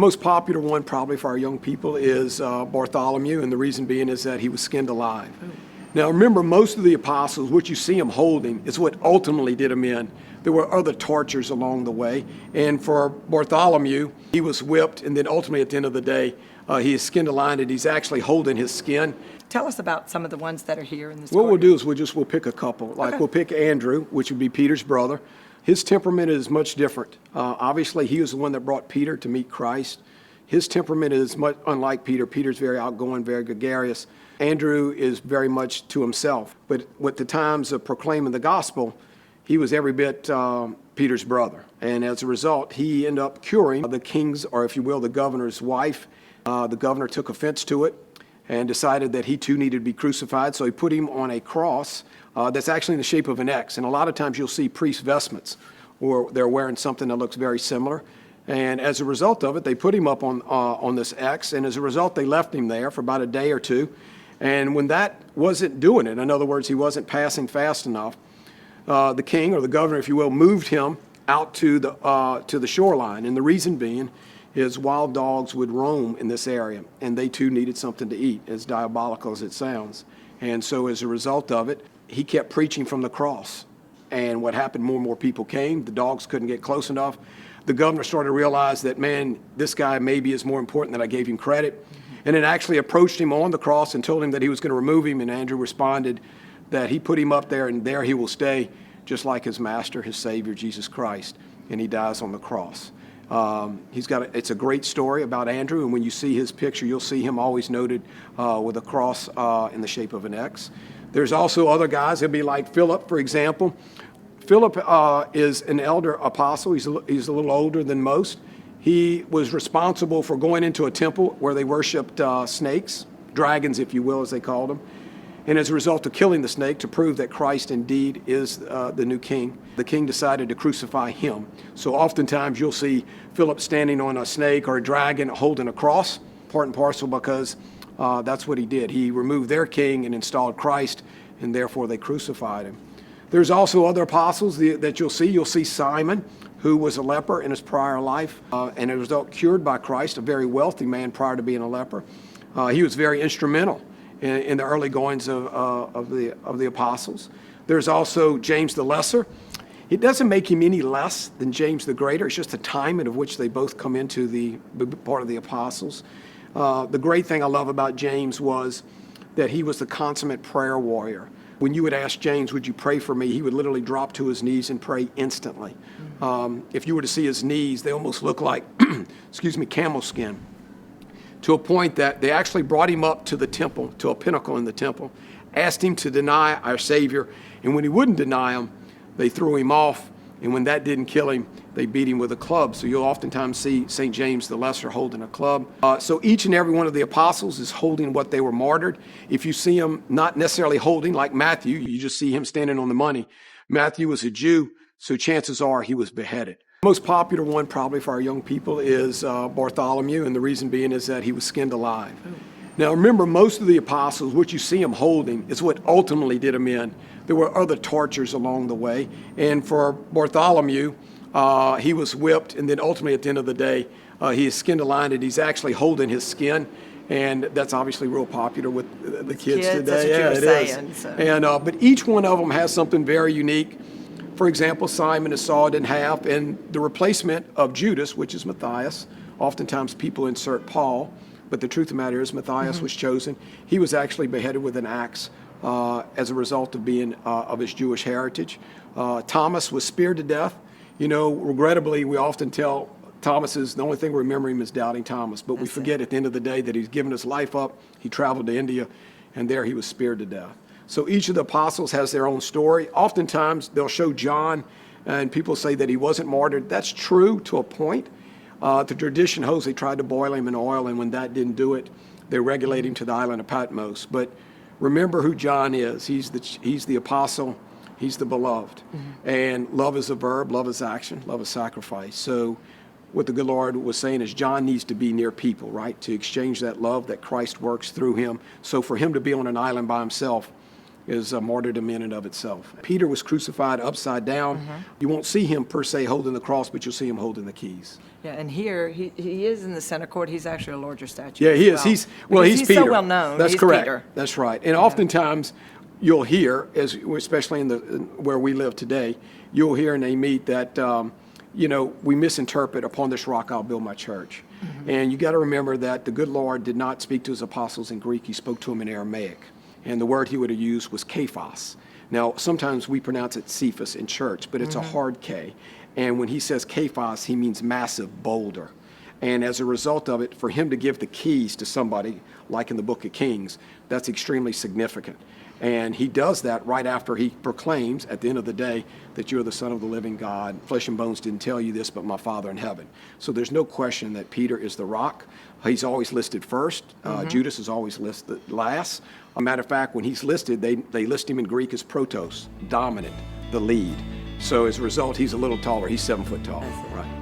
The most popular one probably for our young people is Bartholomew, and the reason being is that he was skinned alive. Now remember, most of the apostles, what you see them holding is what ultimately did them in. There were other tortures along the way, and for Bartholomew, he was whipped, and then ultimately at the end of the day, he is skinned alive, and he's actually holding his skin. Tell us about some of the ones that are here in this What courtyard. we'll do is we'll pick a couple. Like we'll pick Andrew, which would be Peter's brother. His temperament is much different. Obviously, he was the one that brought Peter to meet Christ. His temperament is much unlike Peter. Peter's very outgoing, very gregarious. Andrew is very much to himself. But with the times of proclaiming the gospel, he was every bit Peter's brother. And as a result, he ended up curing the king's, or if you will, the governor's wife. The governor took offense to it and decided that he too needed to be crucified. So he put him on a cross that's actually in the shape of an X. And a lot of times you'll see priest vestments, or they're wearing something that looks very similar. And as a result of it, they put him up on this X. And as a result, they left him there for about a day or two. And when that wasn't doing it, in other words, he wasn't passing fast enough, the king, or the governor, if you will, moved him out to the shoreline. And the reason being is wild dogs would roam in this area, and they too needed something to eat, as diabolical as it sounds. And so as a result of it, he kept preaching from the cross. And what happened, more and more people came. The dogs couldn't get close enough. The governor started to realize that, man, this guy maybe is more important than I gave him credit. And then actually approached him on the cross and told him that he was going to remove him. And Andrew responded that he put him up there, and there he will stay, just like his master, his Savior, Jesus Christ. And he dies on the cross. It's a great story about Andrew, and when you see his picture, you'll see him always noted with a cross in the shape of an X. There's also other guys. It'll be like Philip, for example. Philip is an elder apostle. He's a little older than most. He was responsible for going into a temple where they worshiped snakes, dragons, if you will, as they called them. And as a result of killing the snake, to prove that Christ indeed is the new king, the king decided to crucify him. So oftentimes you'll see Philip standing on a snake or a dragon holding a cross, part and parcel, because that's what he did. He removed their king and installed Christ, and therefore they crucified him. There's also other apostles that you'll see. You'll see Simon, who was a leper in his prior life, and as a result cured by Christ, a very wealthy man prior to being a leper. He was very instrumental in the early goings of the apostles. There's also James the Lesser. It doesn't make him any less than James the Greater. It's just the timing of which they both come into the part of the apostles. The great thing I love about James was that he was the consummate prayer warrior. When you would ask James, would you pray for me, he would literally drop to his knees and pray instantly. If you were to see his knees, they almost look like, camel skin, to a point that they actually brought him up to the temple, to a pinnacle in the temple, asked him to deny our Savior, and when he wouldn't deny him, they threw him off, and when that didn't kill him, they beat him with a club. So you'll oftentimes see St. James the Lesser holding a club. So each and every one of the apostles is holding what they were martyred. If you see him not necessarily holding, like Matthew, you just see him standing on the money. Matthew was a Jew, so chances are he was beheaded. The most popular one probably for our young people is Bartholomew, and the reason being is that he was skinned alive. Now remember, most of the apostles, what you see them holding is what ultimately did them in. There were other tortures along the way, and for Bartholomew, he was whipped, and then ultimately at the end of the day, he is skinned alive, and he's actually holding his skin. And that's obviously real popular with the kids today. That's what you were saying. So. And but each one of them has something very unique. For example, Simon is sawed in half, and the replacement of Judas, which is Matthias. Oftentimes people insert Paul, but the truth of the matter is Matthias was chosen. He was actually beheaded with an axe as a result of being of his Jewish heritage. Thomas was speared to death. You know, regrettably, we often tell Thomas is the only thing we remember him is doubting Thomas, but we forget at the end of the day that he's given his life up. He traveled to India, and there he was speared to death. So each of the apostles has their own story. Oftentimes they'll show John, and people say that he wasn't martyred. That's true to a point. The tradition holds they tried to boil him in oil, and when that didn't do it, they regulate him to the island of Patmos. But remember who John is. He's the apostle. He's the beloved. And love is a verb, love is action, love is sacrifice. So what the good Lord was saying is John needs to be near people, right, to exchange that love that Christ works through him. So for him to be on an island by himself is a martyrdom in and of itself. Peter was crucified upside down. You won't see him per se holding the cross, but you'll see him holding the keys. Yeah, and here, he is in the center court. He's actually a larger statue. Yeah, he as is. Well. He's Because Peter. so well known. That's He's correct. Peter. That's right. And oftentimes you'll hear, especially where we live today, you'll hear in Amite that, we misinterpret, upon this rock I'll build my church. And you got to remember that the good Lord did not speak to his apostles in Greek. He spoke to them in Aramaic. And the word he would have used was kephas. Now, sometimes we pronounce it Cephas in church, but it's a hard K. And when he says kephas, he means massive boulder. And as a result of it, for him to give the keys to somebody, like in the book of Kings, that's extremely significant. And he does that right after he proclaims, at the end of the day, that you're the Son of the living God. Flesh and bones didn't tell you this, but my Father in heaven. So there's no question that Peter is the rock. He's always listed first. Judas is always listed last. A matter of fact, when he's listed, they list him in Greek as protos, dominant, the lead. So as a result, he's a little taller. He's 7 foot tall. Right.